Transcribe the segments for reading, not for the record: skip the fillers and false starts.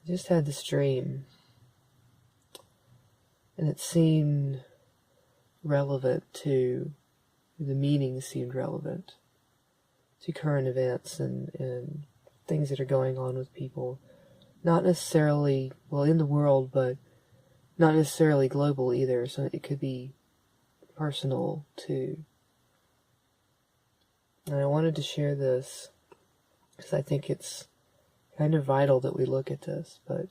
I just had this dream, and it seemed relevant to, the meaning seemed relevant to current events and things that are going on with people. Not necessarily, well, in the world, but not necessarily global either, so it could be personal too. And I wanted to share this because I think it's kind of vital that we look at this, but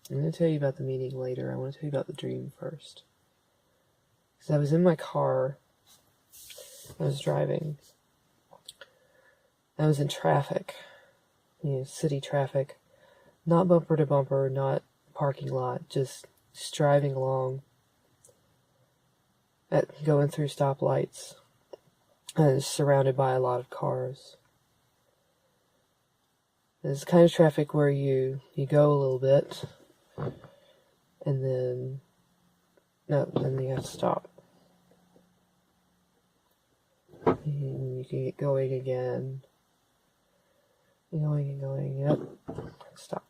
I'm going to tell you about the meaning later. I want to tell you about the dream first. Because I was in my car, I was driving, I was in traffic, city traffic, not bumper to bumper, not parking lot, just driving along, going through stoplights, and surrounded by a lot of cars. It's the kind of traffic where you go a little bit, and then you have to stop. And you can get going again. Going and going, yep, stop.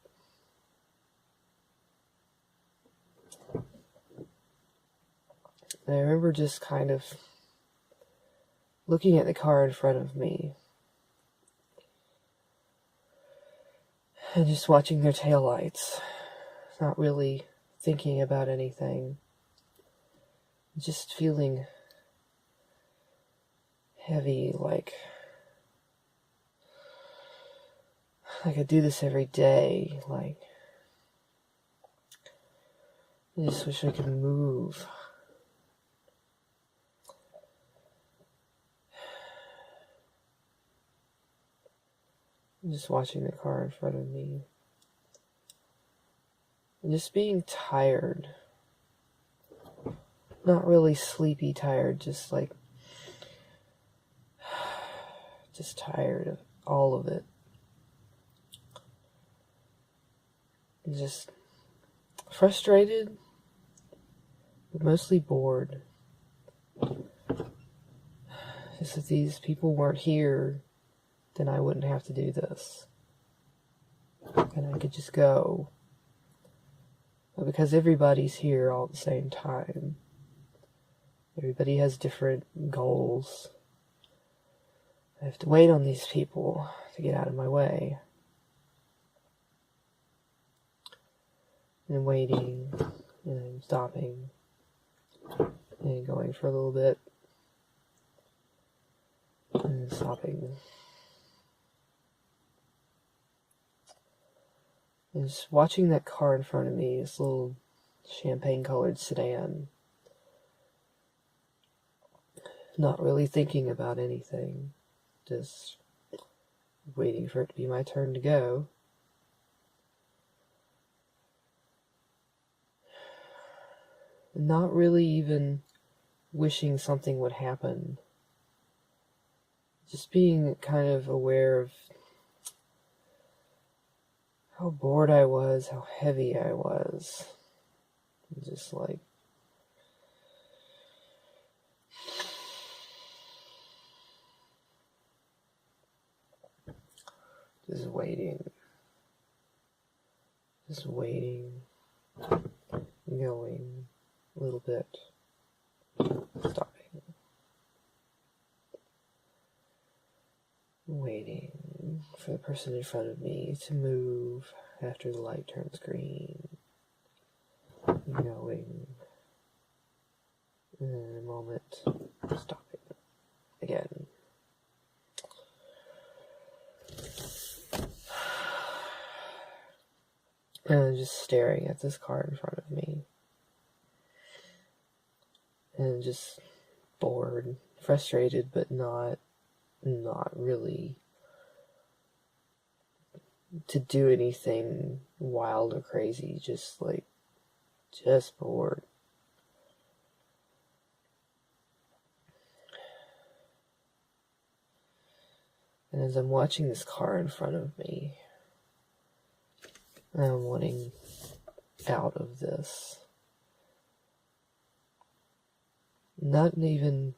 And I remember just kind of looking at the car in front of me and just watching their taillights, not really thinking about anything, just feeling heavy, like I do this every day, like I just wish I could move. Just watching the car in front of me. And just being tired. Not really sleepy tired, just like just tired of all of it. Just frustrated, but mostly bored. Just if these people weren't here, then I wouldn't have to do this. And I could just go. But because everybody's here all at the same time, everybody has different goals. I have to wait on these people to get out of my way. And waiting, and stopping, and going for a little bit, and stopping. And just watching that car in front of me, this little champagne-colored sedan, not really thinking about anything, just waiting for it to be my turn to go. Not really even wishing something would happen. Just being kind of aware of how bored I was, how heavy I was. Just like just waiting, going a little bit, stopping, waiting for the person in front of me to move after the light turns green, going, and in a moment, stopping again. And just staring at this car in front of me. And just bored, frustrated, but not really to do anything wild or crazy, just bored. And as I'm watching this car in front of me, I'm wanting out of this. Not even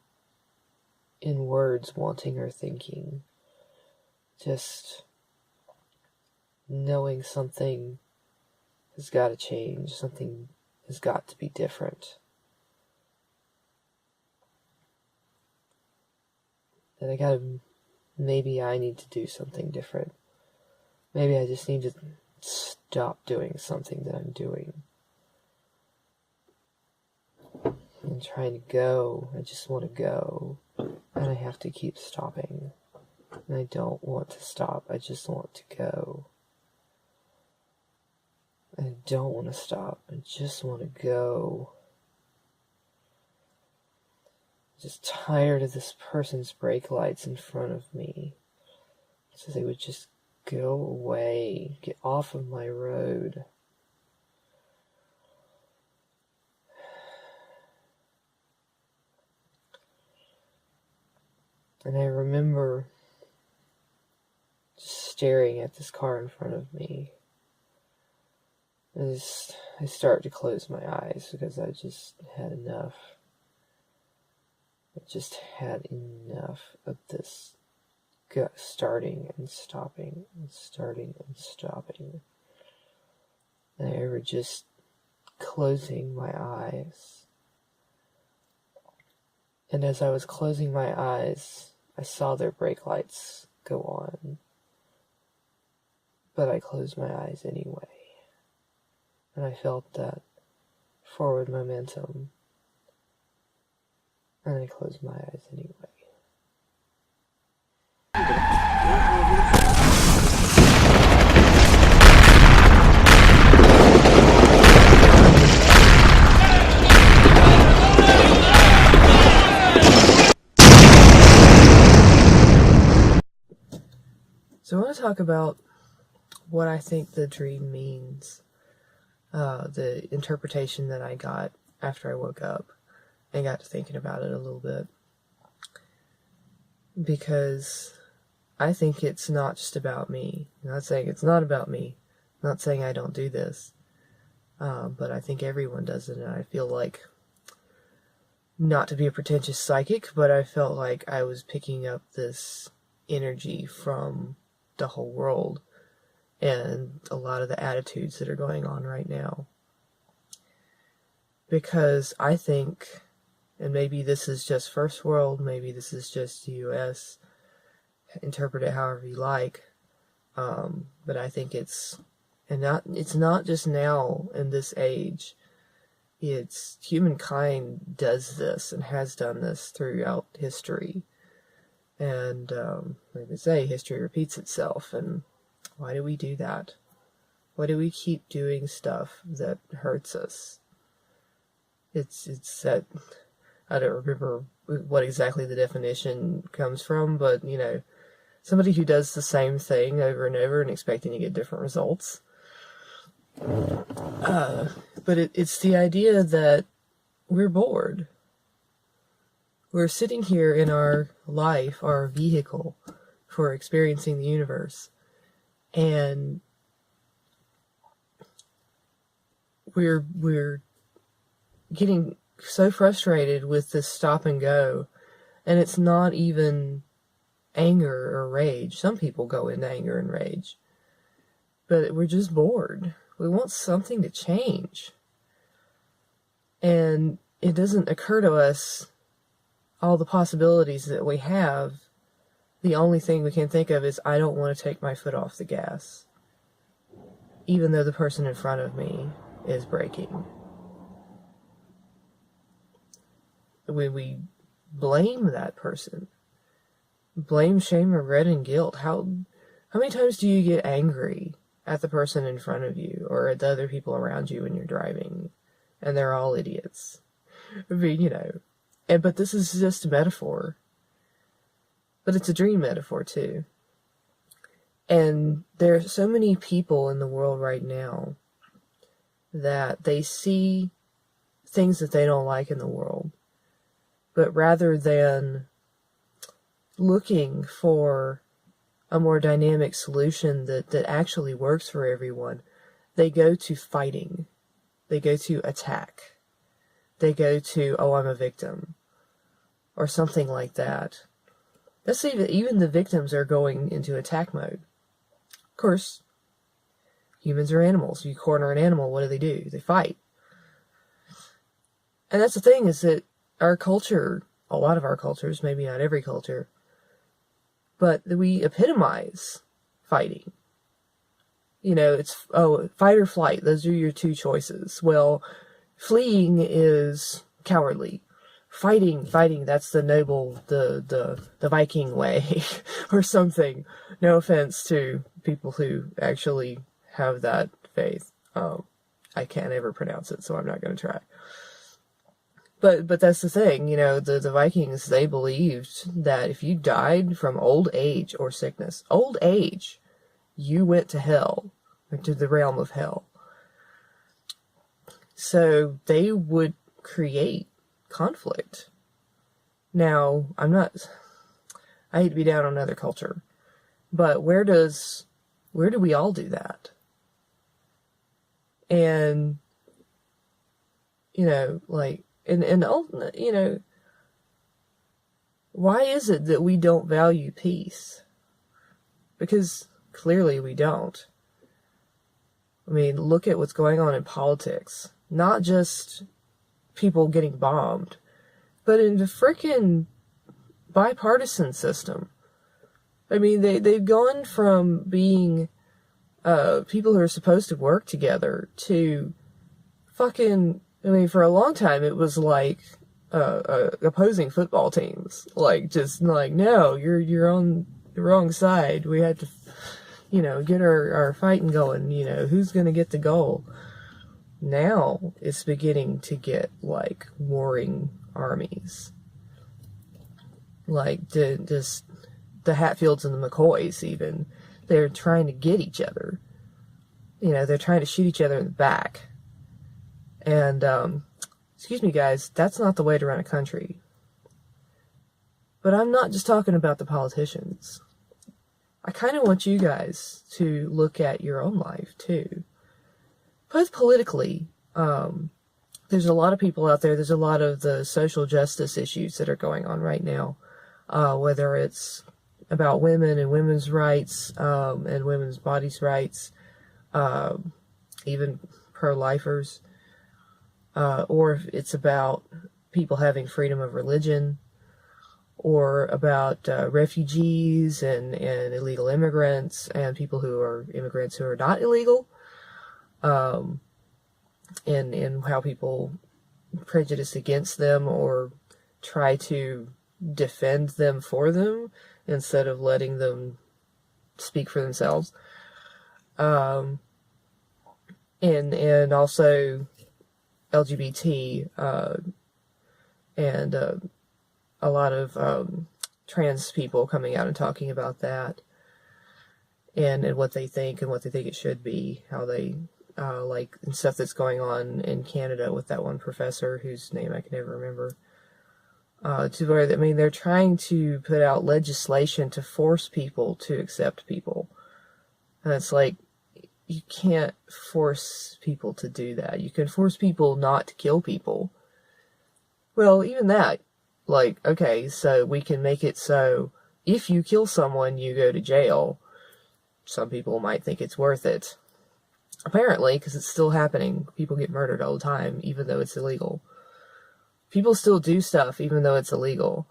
in words wanting or thinking. Just knowing something has got to change. Something has got to be different. And maybe I need to do something different. Maybe I just need to stop doing something that I'm doing. I'm trying to go. I just want to go. And I have to keep stopping. And I don't want to stop. I just want to go. I don't want to stop. I just want to go. I'm just tired of this person's brake lights in front of me. So they would just go away. Get off of my road. And I remember just staring at this car in front of me. I start to close my eyes because I just had enough. I just had enough of this starting and stopping and starting and stopping. And I remember just closing my eyes. And as I was closing my eyes, I saw their brake lights go on. But I closed my eyes anyway. And I felt that forward momentum. And I closed my eyes anyway. So I want to talk about what I think the dream means. The interpretation that I got after I woke up and got to thinking about it a little bit. Because I think it's not just about me. I'm not saying it's not about me. I'm not saying I don't do this. But I think everyone does it, and I feel like, not to be a pretentious psychic, but I felt like I was picking up this energy from the whole world and a lot of the attitudes that are going on right now. Because I think, and maybe this is just first world, maybe this is just US, interpret it however you like, but I think it's not just now in this age. It's humankind does this and has done this throughout history. And like they say, history repeats itself. And why do we do that? Why do we keep doing stuff that hurts us? It's that, I don't remember what exactly the definition comes from, but, somebody who does the same thing over and over and expecting to get different results. But it's the idea that we're bored. We're sitting here in our life, our vehicle for experiencing the universe, and we're getting so frustrated with this stop and go, and it's not even anger or rage. Some people go into anger and rage, but we're just bored. We want something to change, and it doesn't occur to us all the possibilities that we have. The only thing we can think of is, I don't want to take my foot off the gas, even though the person in front of me is braking. When we blame that person, blame, shame, regret, and guilt. How many times do you get angry at the person in front of you or at the other people around you when you're driving, and they're all idiots? I mean, but this is just a metaphor. But it's a dream metaphor, too. And there are so many people in the world right now that they see things that they don't like in the world. But rather than looking for a more dynamic solution that actually works for everyone, they go to fighting. They go to attack. They go to, oh, I'm a victim, or something like that. Let's say that even the victims are going into attack mode. Of course, Humans are animals. You corner an animal, what do? They fight. And that's the thing, is that our culture, a lot of our cultures, maybe not every culture, but we epitomize fighting. You know, it's, fight or flight. Those are your two choices. Well, fleeing is cowardly. Fighting, that's the noble, the Viking way, or something. No offense to people who actually have that faith. I can't ever pronounce it, so I'm not going to try. But that's the thing, you know, the Vikings, they believed that if you died from old age or sickness, old age, you went to hell, or to the realm of hell. So they would create conflict. Now, I hate to be down on another culture, but where do we all do that? And, you know, like, and you know, why is it that we don't value peace? Because clearly we don't. I mean, look at what's going on in politics. Not just people getting bombed, but in the frickin' bipartisan system. I mean, they've gone from being people who are supposed to work together to fucking, I mean, for a long time it was like opposing football teams. Like, just like, no, you're on the wrong side. We had to, you know, get our fighting going. You know, who's going to get the goal? Now it's beginning to get like warring armies. Like the Hatfields and the McCoys, even. They're trying to get each other. You know, they're trying to shoot each other in the back. And, excuse me, guys, that's not the way to run a country. But I'm not just talking about the politicians. I kind of want you guys to look at your own life, too. Both politically, there's a lot of people out there, there's a lot of the social justice issues that are going on right now, whether it's about women and women's rights, and women's bodies' rights, even pro-lifers, or if it's about people having freedom of religion, or about refugees and illegal immigrants and people who are immigrants who are not illegal, and how people prejudice against them or try to defend them for them instead of letting them speak for themselves. And also LGBT, and a lot of trans people coming out and talking about that, and what they think and what they think it should be, how they like, and stuff that's going on in Canada with that one professor whose name I can never remember. To where, I mean, they're trying to put out legislation to force people to accept people. And it's like, you can't force people to do that. You can force people not to kill people. Well, even that, like, okay, so we can make it so if you kill someone, you go to jail. Some people might think it's worth it. Apparently, because it's still happening. People get murdered all the time, even though it's illegal. People still do stuff, even though it's illegal.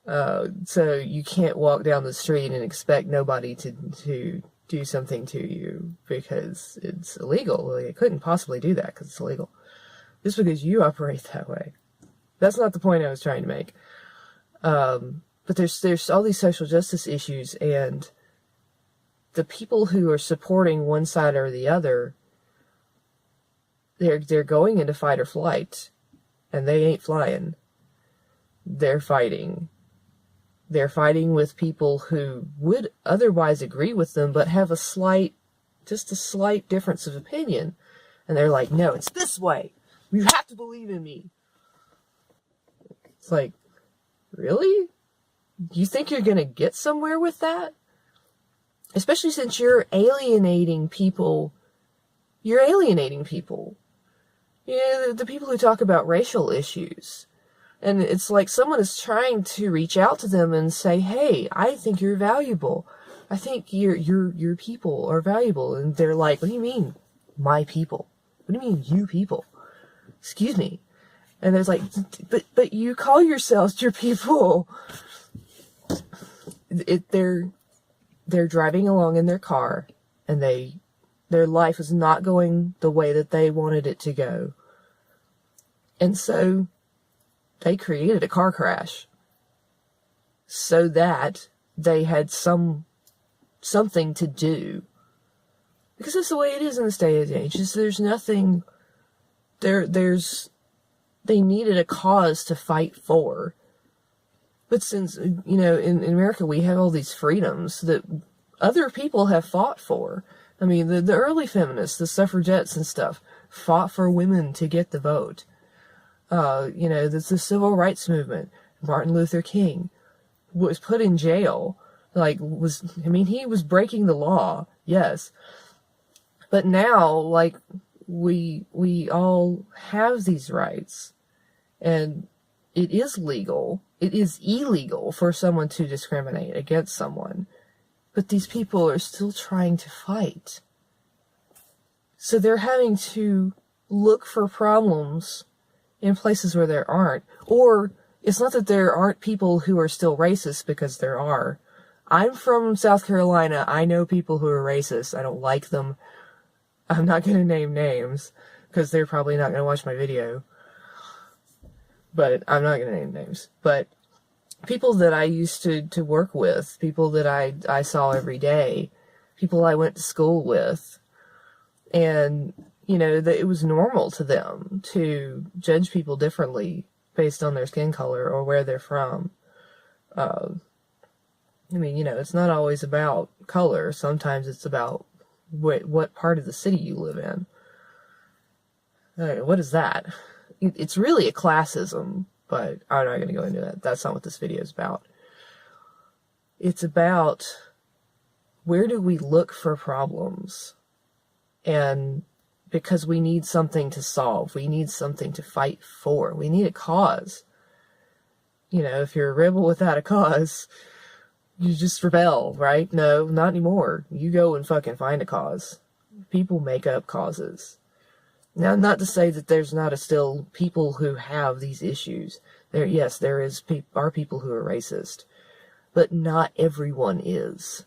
So you can't walk down the street and expect nobody to do something to you because it's illegal. Like, they couldn't possibly do that because it's illegal. Just because you operate that way. That's not the point I was trying to make. But there's all these social justice issues, and the people who are supporting one side or the other, they're going into fight or flight, and they ain't flying. They're fighting. They're fighting with people who would otherwise agree with them, but have just a slight difference of opinion. And they're like, no, it's this way. You have to believe in me. It's like, really? You think you're going to get somewhere with that? Especially since you're alienating people. You're alienating people. You know, the people who talk about racial issues. And it's like someone is trying to reach out to them and say, hey, I think you're valuable. I think your people are valuable. And they're like, what do you mean, my people? What do you mean, you people? Excuse me. And there's like, but you call yourselves your people. They're driving along in their car, and their life is not going the way that they wanted it to go. And so they created a car crash so that they had something to do. Because that's the way it is in this day and age. There's nothing they needed a cause to fight for. But since, in America we have all these freedoms that other people have fought for. I mean, the early feminists, the suffragettes and stuff, fought for women to get the vote. The civil rights movement, Martin Luther King was put in jail. He was breaking the law, yes. But now, we all have these rights. And it is legal. It is illegal for someone to discriminate against someone. But these people are still trying to fight. So they're having to look for problems in places where there aren't. Or it's not that there aren't people who are still racist, because there are. I'm from South Carolina. I know people who are racist. I don't like them. I'm not going to name names, because they're probably not going to watch my video. But I'm not going to name names. But people that I used to work with, people that I saw every day, people I went to school with, and, that it was normal to them to judge people differently based on their skin color or where they're from. It's not always about color. Sometimes it's about what part of the city you live in. What is that? It's really a classism, but I'm not going to go into that. That's not what this video is about. It's about, where do we look for problems? And because we need something to solve, we need something to fight for, we need a cause. If you're a rebel without a cause, you just rebel, right? No, not anymore. You go and fucking find a cause. People make up causes. Now, not to say that there's not still people who have these issues. There are people who are racist, but not everyone is.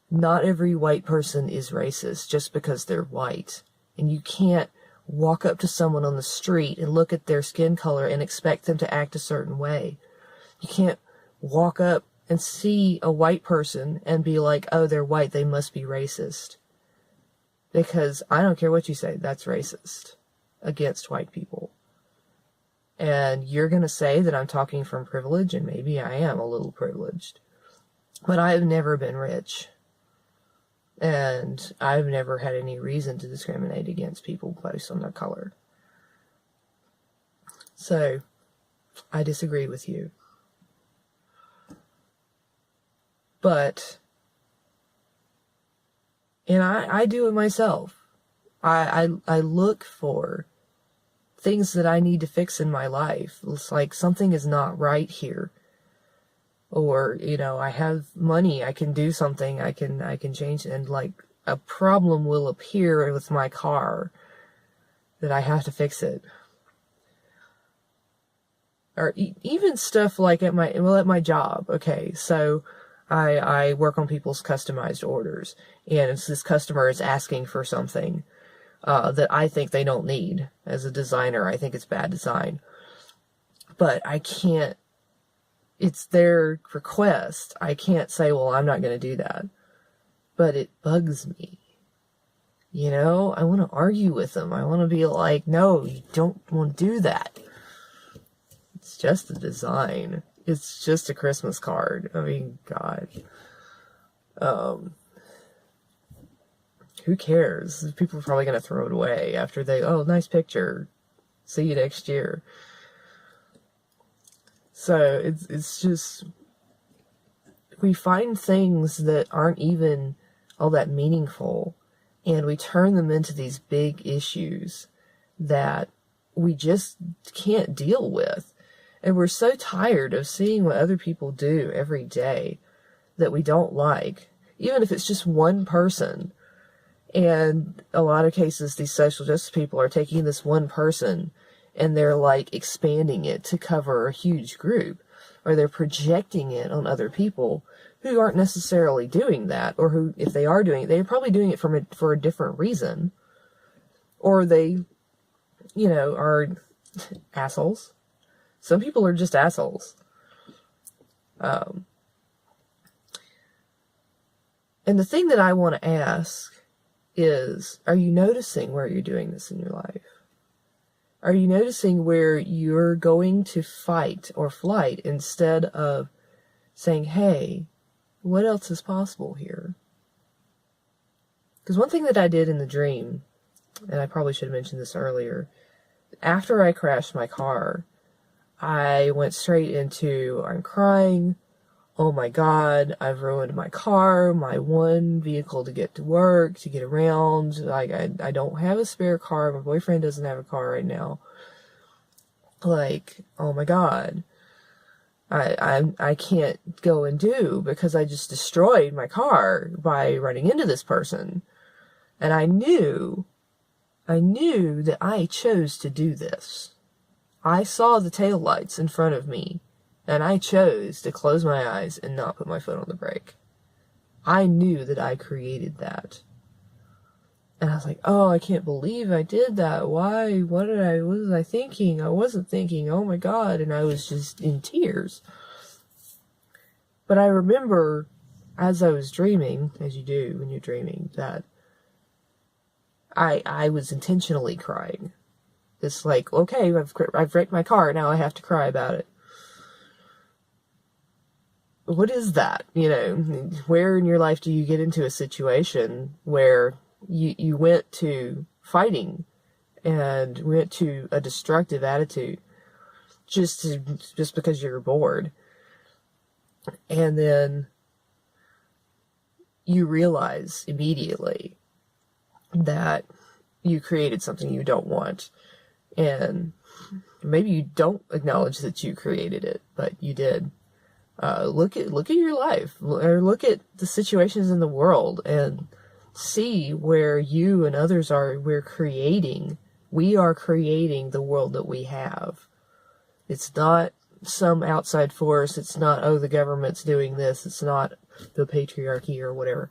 Not every white person is racist just because they're white. And you can't walk up to someone on the street and look at their skin color and expect them to act a certain way. You can't walk up and see a white person and be like, oh, they're white, they must be racist. Because I don't care what you say, that's racist against white people. And you're going to say that I'm talking from privilege, and maybe I am a little privileged. But I have never been rich. And I've never had any reason to discriminate against people based on their color. So, I disagree with you. But, and I do it myself. I look for things that I need to fix in my life. It's like something is not right here. Or, I have money, I can do something, I can change it, and a problem will appear with my car that I have to fix it. Or even stuff like at my job. Okay, so I work on people's customized orders, and it's this customer is asking for something that I think they don't need. As a designer, I think it's bad design. But I can't, it's their request. I can't say, well, I'm not going to do that. But it bugs me. I want to argue with them. I want to be like, no, you don't want to do that. It's just a design. It's just a Christmas card. I mean, God. Who cares? People are probably going to throw it away after nice picture. See you next year. So, it's just, we find things that aren't even all that meaningful, and we turn them into these big issues that we just can't deal with. And we're so tired of seeing what other people do every day that we don't like. even if it's just one person. And a lot of cases, these social justice people are taking this one person and they're like expanding it to cover a huge group, or they're projecting it on other people who aren't necessarily doing that, or who, if they are doing it, they're probably doing it for a different reason, or they, are assholes. Some people are just assholes. And the thing that I want to ask is, are you noticing where you're doing this in your life? Are you noticing where you're going to fight or flight instead of saying, hey, what else is possible here? Because one thing that I did in the dream, and I probably should have mentioned this earlier, after I crashed my car, I went straight into, I'm crying, oh my God, I've ruined my car, my one vehicle to get to work, to get around. Like, I don't have a spare car. My boyfriend doesn't have a car right now. Like, oh my God, I can't go and do, because I just destroyed my car by running into this person. And I knew that I chose to do this. I saw the taillights in front of me, and I chose to close my eyes and not put my foot on the brake. I knew that I created that. And I was like, oh, I can't believe I did that. Why? What was I thinking? I wasn't thinking, oh my God. And I was just in tears. But I remember, as I was dreaming, as you do when you're dreaming, that I was intentionally crying. It's like, okay, I've wrecked my car, now I have to cry about it. What is that? Where in your life do you get into a situation where you went to fighting and went to a destructive attitude just because you're bored, and then you realize immediately that you created something you don't want, and maybe you don't acknowledge that you created it, but you did. Look at your life, or look at the situations in the world, and see where you and others are. We are creating the world that we have. It's not some outside force. It's not, oh, the government's doing this. It's not the patriarchy or whatever.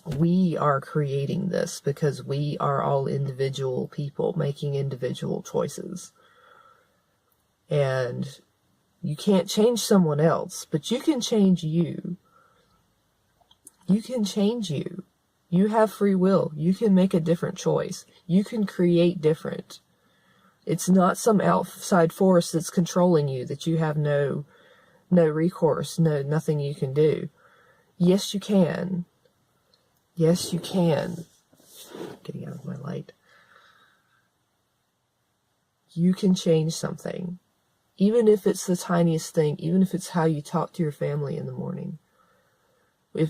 We are creating this because we are all individual people making individual choices. And you can't change someone else, but you can change you. You can change you. You have free will. You can make a different choice. You can create different. It's not some outside force that's controlling you, that you have no recourse, nothing you can do. Yes, you can. Yes, you can. Getting out of my light. You can change something. Even if it's the tiniest thing, even if it's how you talk to your family in the morning.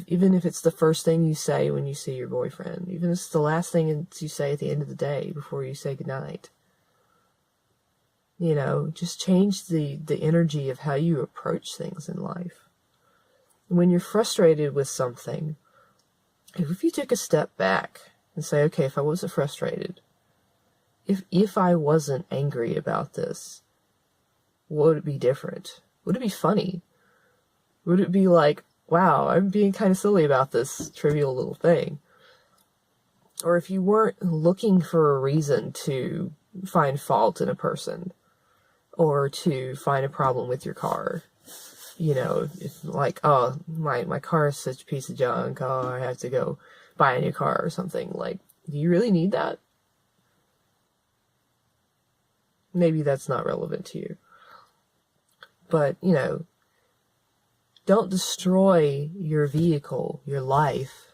Even if it's the first thing you say when you see your boyfriend. Even if it's the last thing you say at the end of the day before you say goodnight. Just change the energy of how you approach things in life. When you're frustrated with something, if you take a step back and say, okay, if I wasn't frustrated, if I wasn't angry about this, would it be different? Would it be funny? Would it be like, wow, I'm being kind of silly about this trivial little thing? Or if you weren't looking for a reason to find fault in a person, or to find a problem with your car, if like, oh, my car is such a piece of junk, oh, I have to go buy a new car or something. Like, do you really need that? Maybe that's not relevant to you. But, don't destroy your vehicle, your life,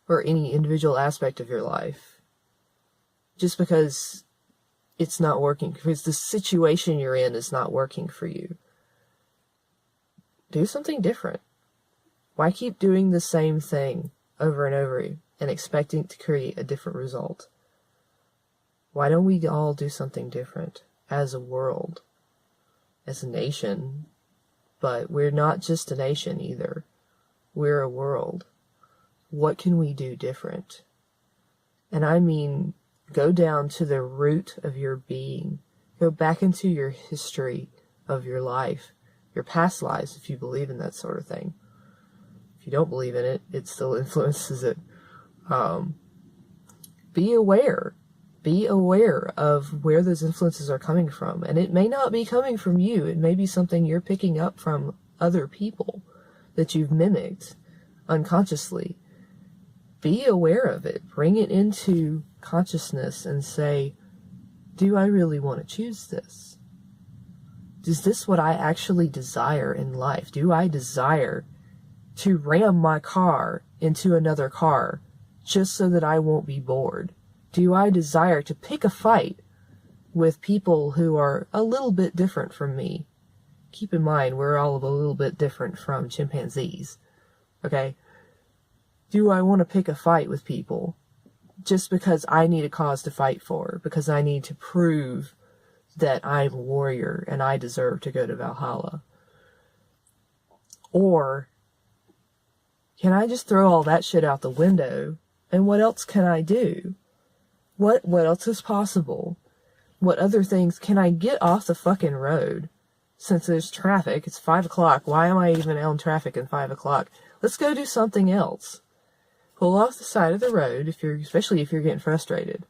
or any individual aspect of your life just because it's not working, because the situation you're in is not working for you. Do something different. Why keep doing the same thing over and over and expecting to create a different result? Why don't we all do something different as a world, as a nation? But we're not just a nation either. We're a world. what can we do different? And I mean, go down to the root of your being. Go back into your history of your life, your past lives, if you believe in that sort of thing. If you don't believe in it, it still influences it. Be aware. Be aware of where those influences are coming from. And it may not be coming from you. It may be something you're picking up from other people that you've mimicked unconsciously. Be aware of it. Bring it into consciousness and say, do I really want to choose this? Is this what I actually desire in life? Do I desire to ram my car into another car just so that I won't be bored? Do I desire to pick a fight with people who are a little bit different from me? Keep in mind, we're all a little bit different from chimpanzees, okay? Do I want to pick a fight with people just because I need a cause to fight for, because I need to prove that I'm a warrior and I deserve to go to Valhalla? Or can I just throw all that shit out the window, and what else can I do? What else is possible? What other things can I get off the fucking road? Since there's traffic, it's 5 o'clock. Why am I even on traffic at 5 o'clock? Let's go do something else. Pull off the side of the road, especially if you're getting frustrated.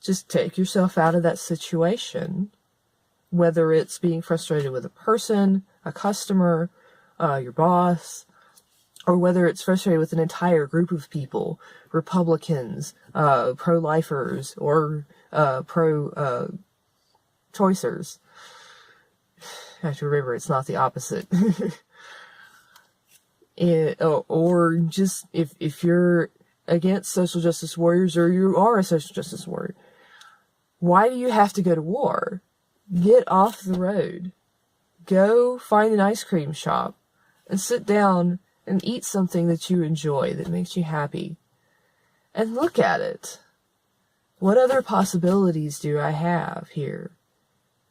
Just take yourself out of that situation, whether it's being frustrated with a person, a customer, your boss, or whether it's frustrated with an entire group of people, Republicans, pro-lifers, or pro-choicers. I have to remember it's not the opposite. Or just if you're against social justice warriors, or you are a social justice warrior, why do you have to go to war? Get off the road. Go find an ice cream shop and sit down and eat something that you enjoy, that makes you happy. And look at it. What other possibilities do I have here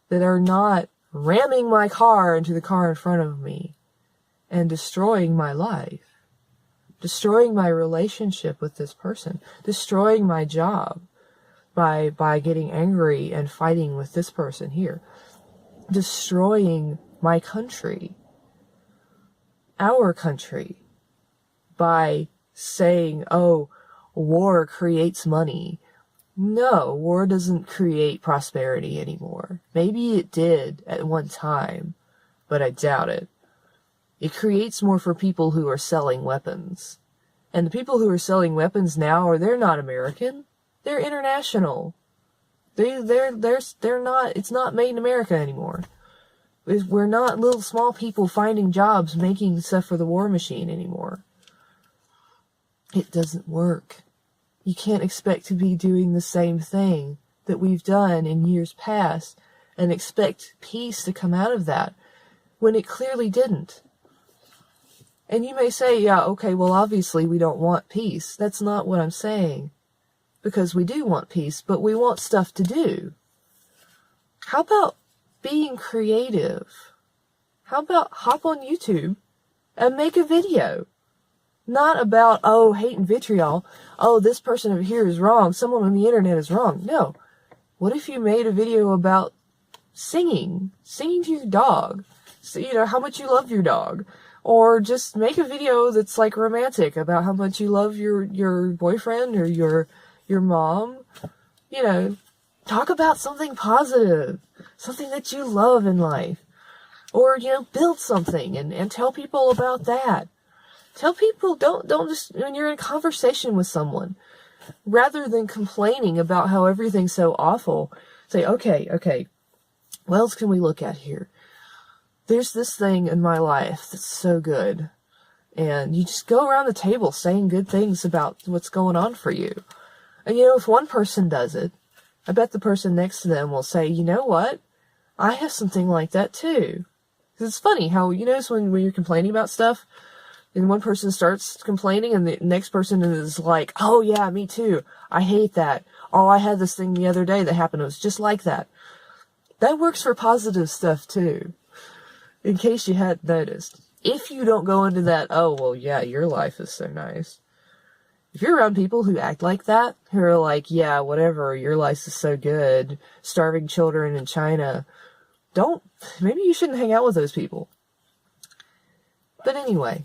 that are not ramming my car into the car in front of me and destroying my life, destroying my relationship with this person, destroying my job by getting angry and fighting with this person here, destroying my country, our country, by saying, oh, war creates money. No, war doesn't create prosperity anymore. Maybe it did at one time, but I doubt it. It creates more for people who are selling weapons. And the people who are selling weapons now they're not American. They're international. They're not, it's not made in America anymore. We're not little small people finding jobs making stuff for the war machine anymore. It doesn't work. You can't expect to be doing the same thing that we've done in years past and expect peace to come out of that when it clearly didn't. And you may say, yeah, okay, well, obviously we don't want peace. That's not what I'm saying. Because we do want peace, but we want stuff to do. How about being creative? How about hop on YouTube and make a video? Not about, oh, hate and vitriol. Oh, this person over here is wrong. Someone on the internet is wrong. No. What if you made a video about singing to your dog? So, how much you love your dog. Or just make a video that's like romantic about how much you love your boyfriend or your mom. Talk about something positive. Something that you love in life. Or, build something and tell people about that. Tell people, don't just, when you're in conversation with someone, rather than complaining about how everything's so awful, say, okay, what else can we look at here? There's this thing in my life that's so good. And you just go around the table saying good things about what's going on for you. And if one person does it, I bet the person next to them will say, you know what? I have something like that too. Because it's funny how, when you're complaining about stuff, and one person starts complaining and the next person is like, oh yeah, me too. I hate that. Oh, I had this thing the other day that happened. It was just like that. That works for positive stuff too. In case you hadn't noticed. If you don't go into that, oh, well, yeah, your life is so nice. If you're around people who act like that, who are like, yeah, whatever, your life is so good, starving children in China, maybe you shouldn't hang out with those people. But anyway,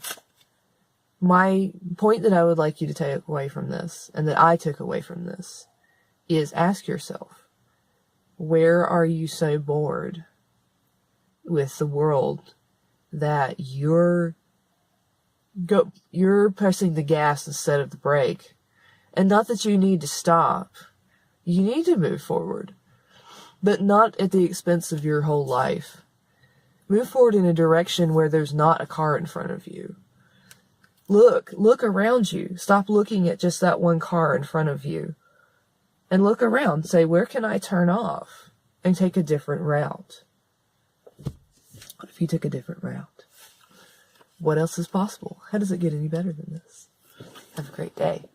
my point that I would like you to take away from this, and that I took away from this, is ask yourself, where are you so bored with the world that you're pressing the gas instead of the brake? And not that you need to stop. You need to move forward, but not at the expense of your whole life. Move forward in a direction where there's not a car in front of you. Look around you. Stop looking at just that one car in front of you. And look around. Say, where can I turn off and take a different route? What if you took a different route? What else is possible? How does it get any better than this? Have a great day.